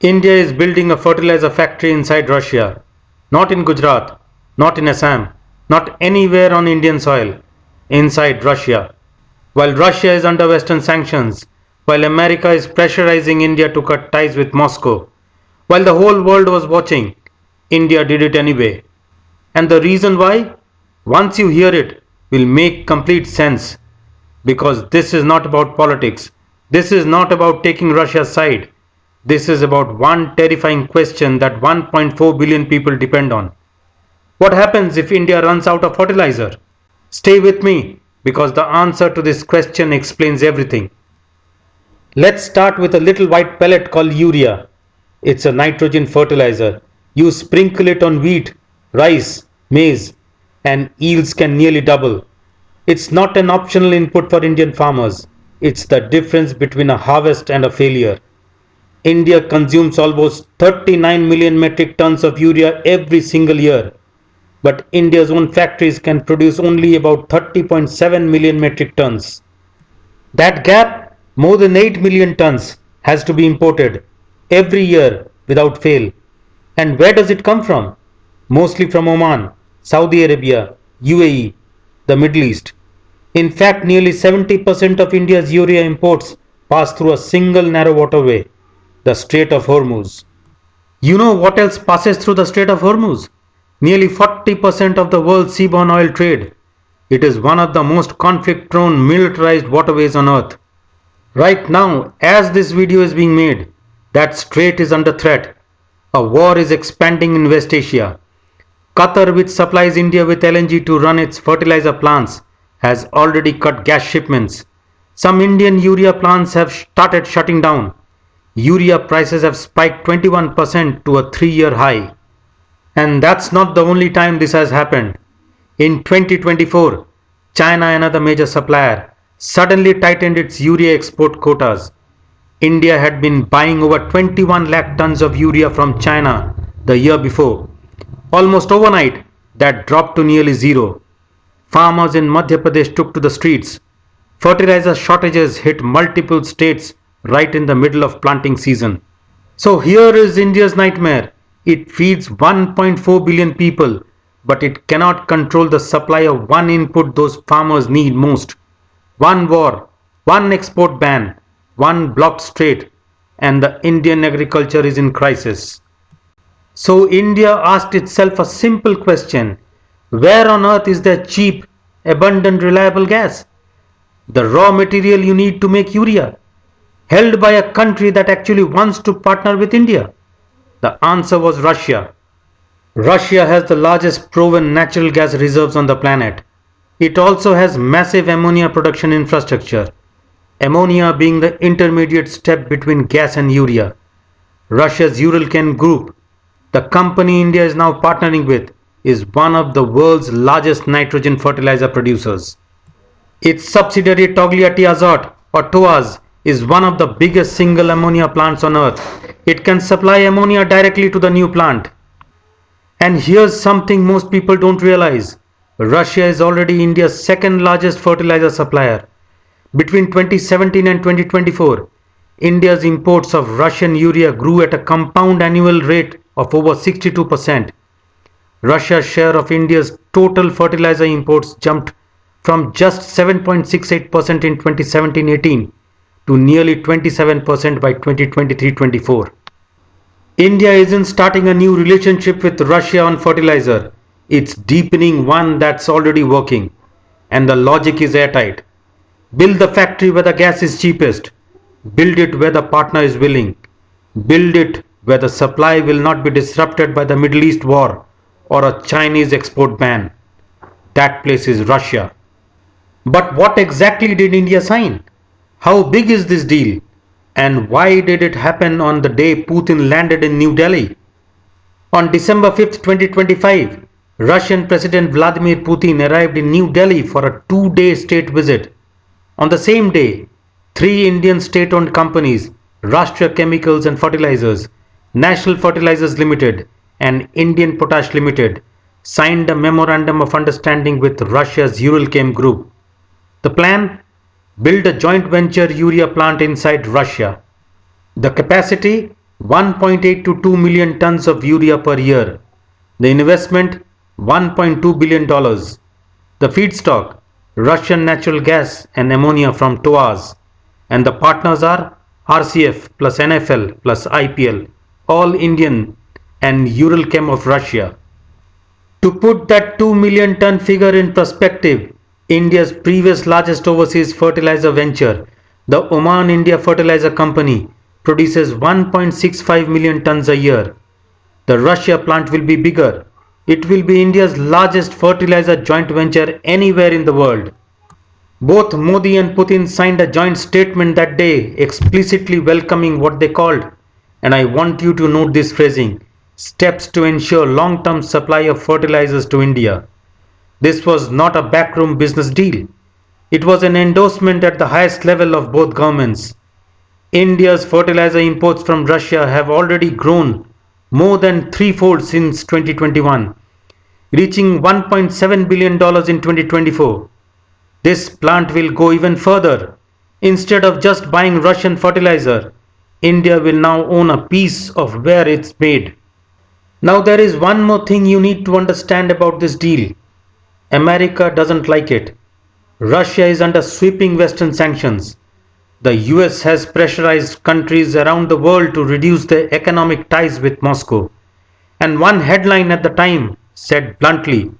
India is building a fertilizer factory inside Russia, not in Gujarat, not in Assam, not anywhere on Indian soil, inside Russia. While Russia is under Western sanctions, while America is pressurizing India to cut ties with Moscow, while the whole world was watching, India did it anyway. And the reason why? Once you hear it, will make complete sense. Because this is not about politics. This is not about taking Russia's side. This is about one terrifying question that 1.4 billion people depend on. What happens if India runs out of fertilizer? Stay with me because the answer to this question explains everything. Let's start with a little white pellet called urea. It's a nitrogen fertilizer. You sprinkle it on wheat, rice, maize, and yields can nearly double. It's not an optional input for Indian farmers. It's the difference between a harvest and a failure. India consumes almost 39 million metric tons of urea every single year. But India's own factories can produce only about 30.7 million metric tons. That gap, more than 8 million tons, has to be imported every year without fail. And where does it come from? Mostly from Oman, Saudi Arabia, UAE, the Middle East. In fact, nearly 70% of India's urea imports pass through a single narrow waterway, the Strait of Hormuz. You know what else passes through the Strait of Hormuz? Nearly 40% of the world's seaborne oil trade. It is one of the most conflict-prone militarized waterways on earth. Right now, as this video is being made, that strait is under threat. A war is expanding in West Asia. Qatar, which supplies India with LNG to run its fertilizer plants, has already cut gas shipments. Some Indian urea plants have started shutting down. Urea prices have spiked 21% to a 3-year high. And that's not the only time this has happened. In 2024, China, another major supplier, suddenly tightened its urea export quotas. India had been buying over 21 lakh tons of urea from China the year before. Almost overnight, that dropped to nearly zero. Farmers in Madhya Pradesh took to the streets. Fertilizer shortages hit multiple states right in the middle of planting season. So here is India's nightmare. It feeds 1.4 billion people, but it cannot control the supply of one input those farmers need most. One war, one export ban, one blocked strait, and the Indian agriculture is in crisis. So India asked itself a simple question. Where on earth is there cheap, abundant, reliable gas? The raw material you need to make urea, held by a country that actually wants to partner with India. The answer was Russia. Russia has the largest proven natural gas reserves on the planet. It also has massive ammonia production infrastructure. Ammonia being the intermediate step between gas and urea. Russia's Uralchem group, the company India is now partnering with, is one of the world's largest nitrogen fertilizer producers. Its subsidiary Togliatti Azot or TOAZ is one of the biggest single ammonia plants on earth. It can supply ammonia directly to the new plant. And here's something most people don't realize. Russia is already India's second largest fertilizer supplier. Between 2017 and 2024, India's imports of Russian urea grew at a compound annual rate of over 62%. Russia's share of India's total fertilizer imports jumped from just 7.68% in 2017-18 to nearly 27% by 2023-24. India isn't starting a new relationship with Russia on fertilizer. It's deepening one that's already working. And the logic is airtight. Build the factory where the gas is cheapest. Build it where the partner is willing. Build it where the supply will not be disrupted by the Middle East war or a Chinese export ban. That place is Russia. But what exactly did India sign? How big is this deal? And why did it happen on the day Putin landed in New Delhi? On December 5th, 2025, Russian President Vladimir Putin arrived in New Delhi for a 2-day state visit. On the same day, 3 Indian state-owned companies, Rashtriya Chemicals and Fertilizers, National Fertilizers Limited and Indian Potash Limited, signed a memorandum of understanding with Russia's Uralchem group. The plan? Build a joint venture urea plant inside Russia. The capacity 1.8 to 2 million tons of urea per year. The investment $1.2 billion. The feedstock Russian natural gas and ammonia from TOAS. And the partners are RCF plus NFL plus IPL, all Indian and Uralchem of Russia. To put that 2 million ton figure in perspective, India's previous largest overseas fertilizer venture, the Oman India Fertilizer Company, produces 1.65 million tons a year. The Russia plant will be bigger. It will be India's largest fertilizer joint venture anywhere in the world. Both Modi and Putin signed a joint statement that day explicitly welcoming what they called, and I want you to note this phrasing, steps to ensure long-term supply of fertilizers to India. This was not a backroom business deal. It was an endorsement at the highest level of both governments. India's fertilizer imports from Russia have already grown more than threefold since 2021, reaching $1.7 billion in 2024. This plant will go even further. Instead of just buying Russian fertilizer, India will now own a piece of where it's made. Now there is one more thing you need to understand about this deal. America doesn't like it. Russia is under sweeping Western sanctions. The US has pressurized countries around the world to reduce their economic ties with Moscow. And one headline at the time said bluntly,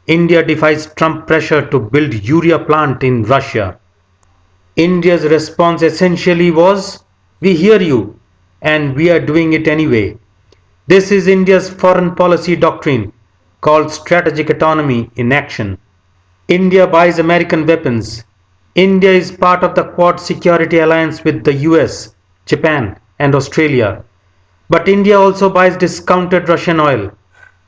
India defies Trump pressure to build urea plant in Russia. India's response essentially was, we hear you and we are doing it anyway. This is India's foreign policy doctrine called strategic autonomy in action. India buys American weapons. India is part of the Quad Security Alliance with the US, Japan and Australia. But India also buys discounted Russian oil.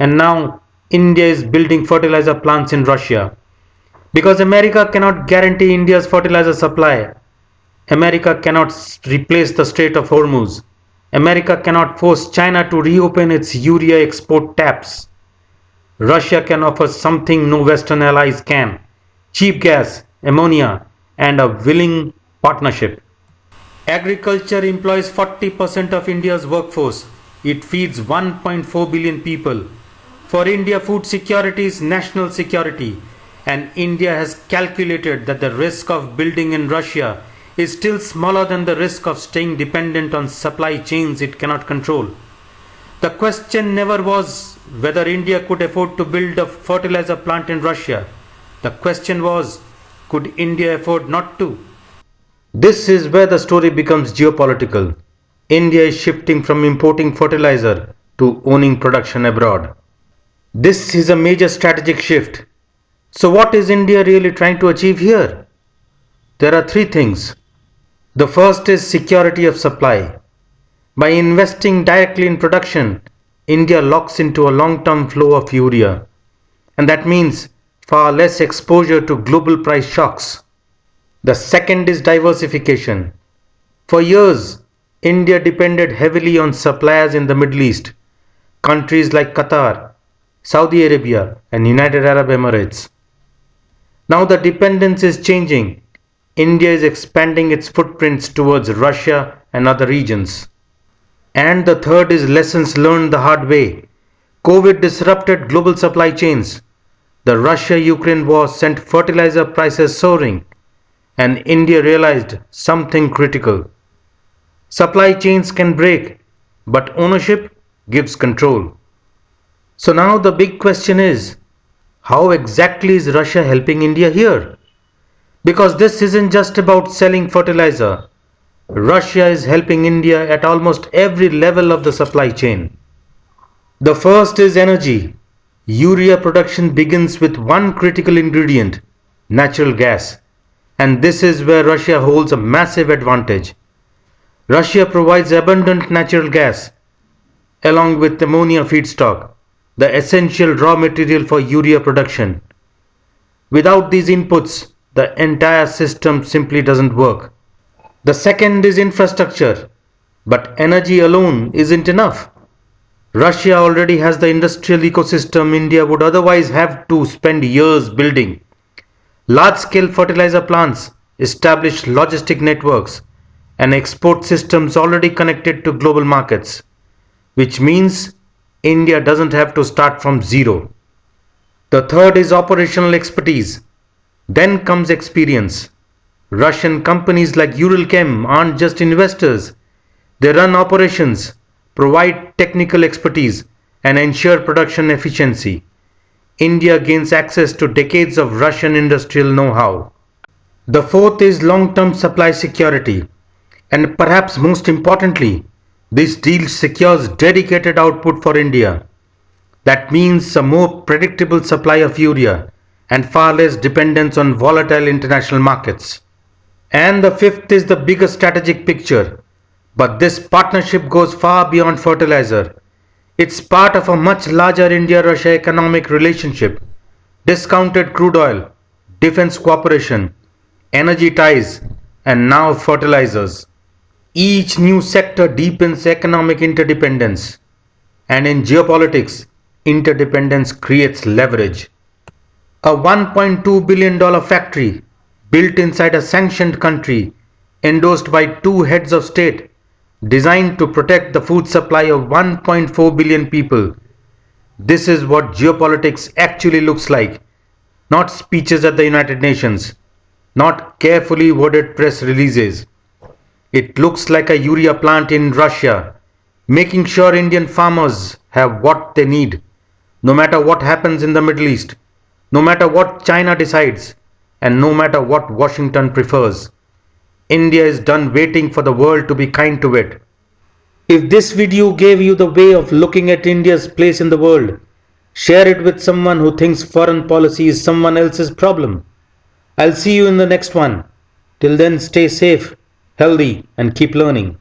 And now India is building fertilizer plants in Russia. Because America cannot guarantee India's fertilizer supply. America cannot replace the Strait of Hormuz. America cannot force China to reopen its urea export taps. Russia can offer something no Western allies can: cheap gas, ammonia, and a willing partnership. Agriculture employs 40% of India's workforce. It feeds 1.4 billion people. For India, food security is national security, and India has calculated that the risk of building in Russia is still smaller than the risk of staying dependent on supply chains it cannot control. The question never was whether India could afford to build a fertilizer plant in Russia. The question was, could India afford not to? This is where the story becomes geopolitical. India is shifting from importing fertilizer to owning production abroad. This is a major strategic shift. So what is India really trying to achieve here? There are three things. The first is security of supply. By investing directly in production, India locks into a long-term flow of urea. And that means far less exposure to global price shocks. The second is diversification. For years, India depended heavily on suppliers in the Middle East, countries like Qatar, Saudi Arabia, and United Arab Emirates. Now the dependence is changing. India is expanding its footprints towards Russia and other regions. And the third is lessons learned the hard way. COVID disrupted global supply chains. The Russia-Ukraine war sent fertilizer prices soaring, and India realized something critical. Supply chains can break, but ownership gives control. So now the big question is, how exactly is Russia helping India here? Because this isn't just about selling fertilizer. Russia is helping India at almost every level of the supply chain. The first is energy. Urea production begins with one critical ingredient, natural gas. And this is where Russia holds a massive advantage. Russia provides abundant natural gas, along with ammonia feedstock, the essential raw material for urea production. Without these inputs, the entire system simply doesn't work. The second is infrastructure, but energy alone isn't enough. Russia already has the industrial ecosystem India would otherwise have to spend years building. Large-scale fertilizer plants, established logistic networks, and export systems already connected to global markets, which means India doesn't have to start from zero. The third is operational expertise. Then comes experience. Russian companies like Uralchem aren't just investors. They run operations, provide technical expertise, and ensure production efficiency. India gains access to decades of Russian industrial know-how. The fourth is long-term supply security. And perhaps most importantly, this deal secures dedicated output for India. That means a more predictable supply of urea and far less dependence on volatile international markets. And the fifth is the bigger strategic picture. But this partnership goes far beyond fertilizer. It's part of a much larger India-Russia economic relationship. Discounted crude oil, defense cooperation, energy ties, and now fertilizers. Each new sector deepens economic interdependence. And in geopolitics, interdependence creates leverage. A $1.2 billion factory built inside a sanctioned country, endorsed by two heads of state, designed to protect the food supply of 1.4 billion people. This is what geopolitics actually looks like, not speeches at the United Nations, not carefully worded press releases. It looks like a urea plant in Russia, making sure Indian farmers have what they need, no matter what happens in the Middle East, no matter what China decides, and no matter what Washington prefers. India is done waiting for the world to be kind to it. If this video gave you the way of looking at India's place in the world, share it with someone who thinks foreign policy is someone else's problem. I'll see you in the next one. Till then, stay safe, healthy, and keep learning.